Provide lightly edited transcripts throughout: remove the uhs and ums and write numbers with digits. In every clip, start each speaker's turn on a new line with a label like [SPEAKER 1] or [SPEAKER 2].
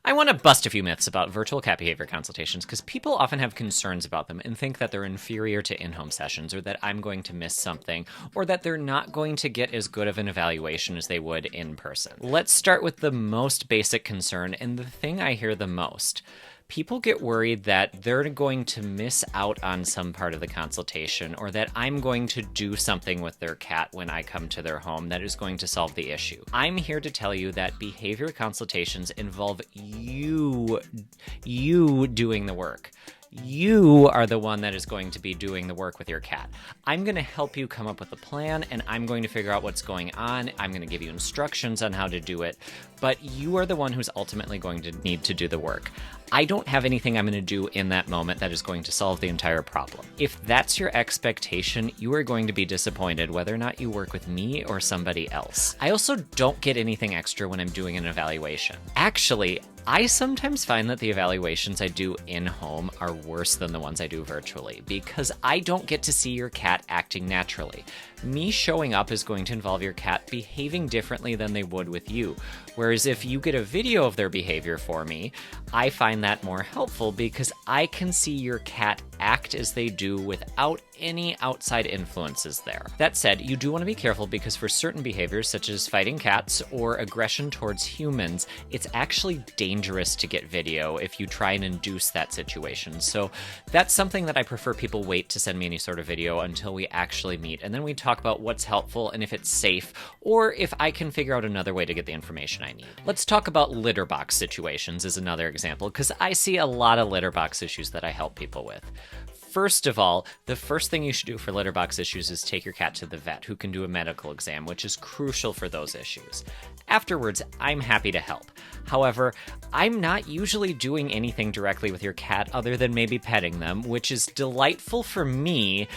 [SPEAKER 1] I want to bust a few myths about virtual cat behavior consultations because people often have concerns about them and think that they're inferior to in-home sessions, or that I'm going to miss something, or that they're not going to get as good of an evaluation as they would in person. Let's start with the most basic concern and the thing I hear the most. People get worried that they're going to miss out on some part of the consultation, or that I'm going to do something with their cat when I come to their home that is going to solve the issue. I'm here to tell you that behavior consultations involve you doing the work. You are the one that is going to be doing the work with your cat. I'm going to help you come up with a plan, and I'm going to figure out what's going on. I'm going to give you instructions on how to do it, but you are the one who's ultimately going to need to do the work. I don't have anything I'm going to do in that moment that is going to solve the entire problem. If that's your expectation, you are going to be disappointed whether or not you work with me or somebody else. I also don't get anything extra when I'm doing an evaluation. Actually, I sometimes find that the evaluations I do in-home are worse than the ones I do virtually because I don't get to see your cat acting naturally. Me showing up is going to involve your cat behaving differently than they would with you. Whereas if you get a video of their behavior for me, I find that more helpful because I can see your cat act as they do without any outside influences there. That said, you do want to be careful because for certain behaviors such as fighting cats or aggression towards humans, it's actually dangerous to get video if you try and induce that situation. So that's something that I prefer people wait to send me any sort of video until we actually meet, and then we talk about what's helpful and if it's safe, or if I can figure out another way to get the information I need. Let's talk about litter box situations as another example, because I see a lot of litter box issues that I help people with. First of all, the first thing you should do for litter box issues is take your cat to the vet, who can do a medical exam, which is crucial for those issues. Afterwards, I'm happy to help. However, I'm not usually doing anything directly with your cat other than maybe petting them, which is delightful for me,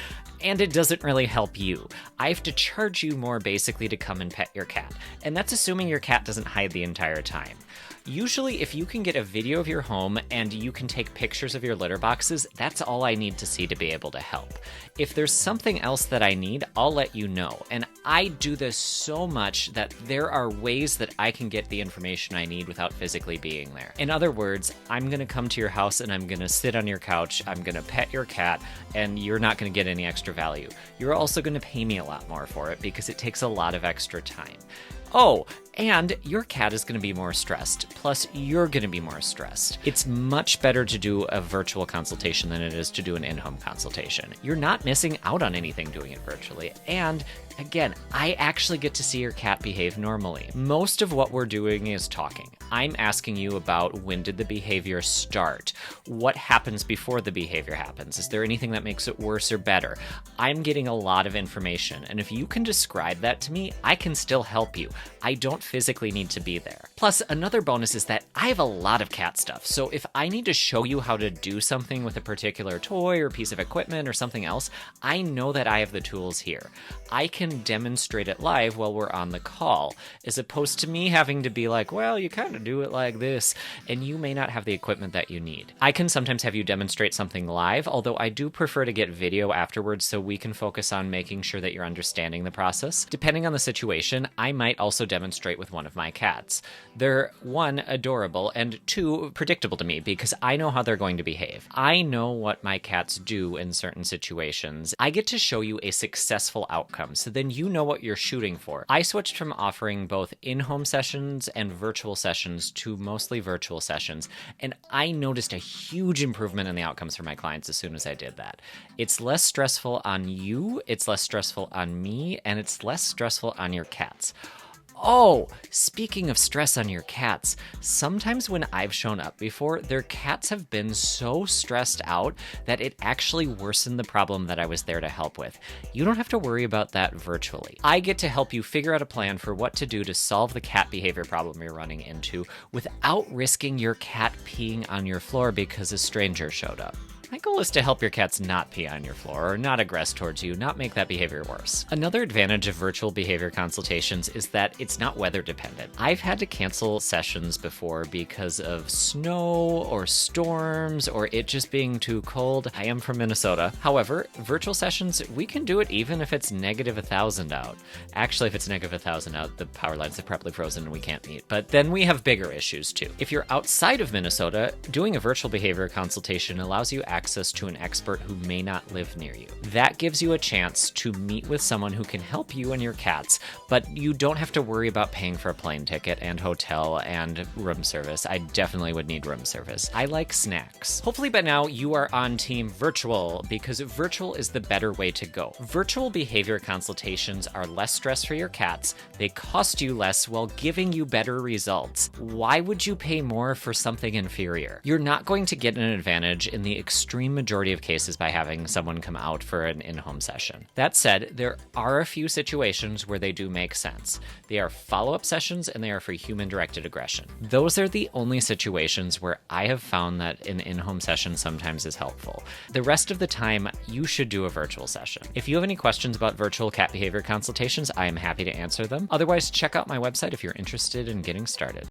[SPEAKER 1] and it doesn't really help you. I have to charge you more basically to come and pet your cat, and that's assuming your cat doesn't hide the entire time. Usually, if you can get a video of your home and you can take pictures of your litter boxes, that's all I need to see to be able to help. If there's something else that I need, I'll let you know. And I do this so much that there are ways that I can get the information I need without physically being there. In other words, I'm going to come to your house and I'm going to sit on your couch, I'm going to pet your cat, and you're not going to get any extra value. You're also going to pay me a lot more for it because it takes a lot of extra time. Oh, and your cat is going to be more stressed, plus you're going to be more stressed. It's much better to do a virtual consultation than it is to do an in-home consultation. You're not missing out on anything doing it virtually, and again, I actually get to see your cat behave normally. Most of what we're doing is talking. I'm asking you about when did the behavior start? What happens before the behavior happens? Is there anything that makes it worse or better? I'm getting a lot of information, and if you can describe that to me, I can still help you. I don't physically need to be there. Plus, another bonus is that I have a lot of cat stuff, so if I need to show you how to do something with a particular toy or piece of equipment or something else, I know that I have the tools here. I can demonstrate it live while we're on the call, as opposed to me having to be like, well, you kind of do it like this, and you may not have the equipment that you need. I can sometimes have you demonstrate something live, although I do prefer to get video afterwards so we can focus on making sure that you're understanding the process. Depending on the situation, I might also demonstrate with one of my cats. They're, one, adorable, and two, predictable to me because I know how they're going to behave. I know what my cats do in certain situations. I get to show you a successful outcome, so then you know what you're shooting for. I switched from offering both in-home sessions and virtual sessions to mostly virtual sessions, and I noticed a huge improvement in the outcomes for my clients as soon as I did that. It's less stressful on you, it's less stressful on me, and it's less stressful on your cats. Oh, speaking of stress on your cats, sometimes when I've shown up before, their cats have been so stressed out that it actually worsened the problem that I was there to help with. You don't have to worry about that virtually. I get to help you figure out a plan for what to do to solve the cat behavior problem you're running into without risking your cat peeing on your floor because a stranger showed up. My goal is to help your cats not pee on your floor or not aggress towards you, not make that behavior worse. Another advantage of virtual behavior consultations is that it's not weather dependent. I've had to cancel sessions before because of snow or storms or it just being too cold. I am from Minnesota. However, virtual sessions, we can do it even if it's -1,000 out. Actually, if it's -1,000 out, the power lines have probably frozen and we can't meet. But then we have bigger issues too. If you're outside of Minnesota, doing a virtual behavior consultation allows you access to an expert who may not live near you. That gives you a chance to meet with someone who can help you and your cats, but you don't have to worry about paying for a plane ticket and hotel and room service. I definitely would need room service. I like snacks. Hopefully by now you are on team virtual because virtual is the better way to go. Virtual behavior consultations are less stress for your cats. They cost you less while giving you better results. Why would you pay more for something inferior? You're not going to get an advantage in the extreme majority of cases by having someone come out for an in-home session. That said, there are a few situations where they do make sense. They are follow-up sessions and they are for human-directed aggression. Those are the only situations where I have found that an in-home session sometimes is helpful. The rest of the time, you should do a virtual session. If you have any questions about virtual cat behavior consultations, I am happy to answer them. Otherwise, check out my website if you're interested in getting started.